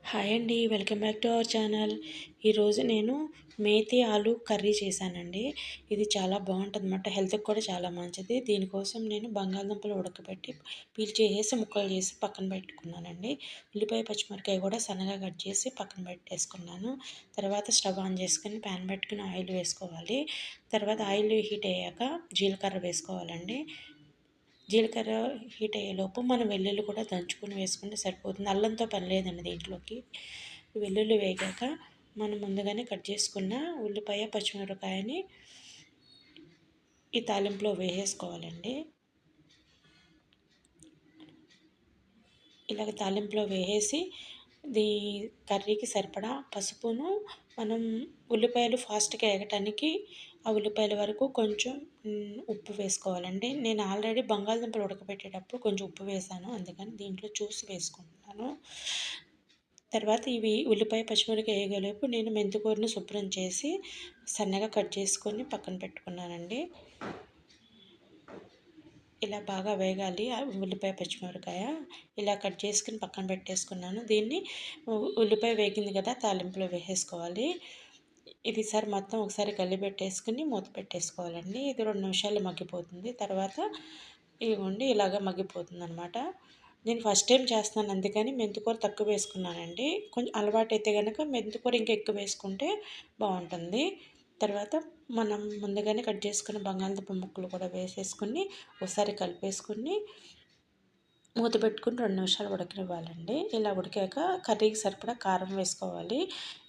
Hi అండి, welcome back to our channel. ఈరోజు నేను మేతి ఆలు కర్రీ చేశానండి. ఇది చాలా బాగుంటుందన్నమాట. హెల్త్కి కూడా చాలా మంచిది. దీనికోసం నేను బంగాళదుంపలు ఉడకబెట్టి పీల్ చేసేసి ముక్కలు చేసి పక్కన పెట్టుకున్నానండి. ఉల్లిపాయ పచ్చిమిరకాయ కూడా సన్నగా కట్ చేసి పక్కన పెట్టేసుకున్నాను. తర్వాత స్టవ్ ఆన్ చేసుకుని ప్యాన్ పెట్టుకుని ఆయిల్ వేసుకోవాలి. తర్వాత ఆయిల్ హీట్ అయ్యాక జీలకర్ర వేసుకోవాలండి. జీలకర్ర హీట్ అయ్యేలోపు మనం వెల్లుల్లి కూడా దంచుకొని వేసుకుంటే సరిపోతుంది. అల్లంతో పని లేదండి దీంట్లోకి. వెల్లుల్లి వేగాక మనం ముందుగానే కట్ చేసుకున్న ఉల్లిపాయ పచ్చిమిరపకాయని ఈ తాలింపులో వేసేసుకోవాలండి. ఇలాగ తాలింపులో వేసేసి కర్రీకి సరిపడా పసుపును మనం ఉల్లిపాయలు ఫాస్ట్గా ఎగటానికి ఆ ఉల్లిపాయల వరకు కొంచెం ఉప్పు వేసుకోవాలండి. నేను ఆల్రెడీ బంగాళదుంపలు ఉడకబెట్టేటప్పుడు కొంచెం ఉప్పు వేసాను, అందుకని దీంట్లో చూసి వేసుకుంటున్నాను. తర్వాత ఇవి ఉల్లిపాయ పచ్చిమిరపకాయ వేగేలోపు నేను మెంతికూరను శుభ్రం చేసి సన్నగా కట్ చేసుకొని పక్కన పెట్టుకున్నానండి. ఇలా బాగా వేగాలి ఉల్లిపాయ పచ్చిమిరపకాయ. ఇలా కట్ చేసుకుని పక్కన పెట్టేసుకున్నాను. దీన్ని ఉల్లిపాయ వేగింది కదా, తాలింపులో వేసేసుకోవాలి. ఇది సారి మొత్తం ఒకసారి కలిపెట్టేసుకుని మూత పెట్టేసుకోవాలండి. ఇది 2 నిమిషాలు మగ్గిపోతుంది. తర్వాత ఇదిగోండి ఇలాగ మగ్గిపోతుంది అనమాట. నేను ఫస్ట్ టైం చేస్తున్నాను, అందుకని మెంతికూర తక్కువ వేసుకున్నానండి. కొంచెం అలవాటైతే కనుక మెంతికూర ఇంకా ఎక్కువ వేసుకుంటే బాగుంటుంది. తర్వాత మనం ముందుగానే కట్ చేసుకున్న బంగాళదుంప ముక్కలు కూడా వేసేసుకుని ఒకసారి కలిపేసుకుని మూత పెట్టుకుని 2 నిమిషాలు ఉడకనివ్వాలండి. ఇలా ఉడికాక కర్రీకి సరిపడా కారం వేసుకోవాలి.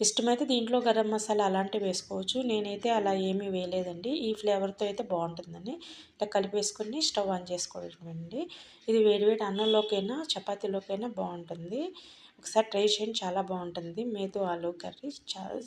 ఇష్టమైతే దీంట్లో గరం మసాలా అలాంటివి వేసుకోవచ్చు. నేనైతే అలా ఏమీ వేయలేదండి. ఈ ఫ్లేవర్తో అయితే బాగుంటుందని ఇలా కలిపేసుకుని స్టవ్ ఆన్ చేసుకోవడమండి. ఇది వేడివేడి అన్నంలోకైనా చపాతీలోకైనా బాగుంటుంది. ఒకసారి ట్రై చేయండి, చాలా బాగుంటుంది. మేతి ఆలు కర్రీ చాలా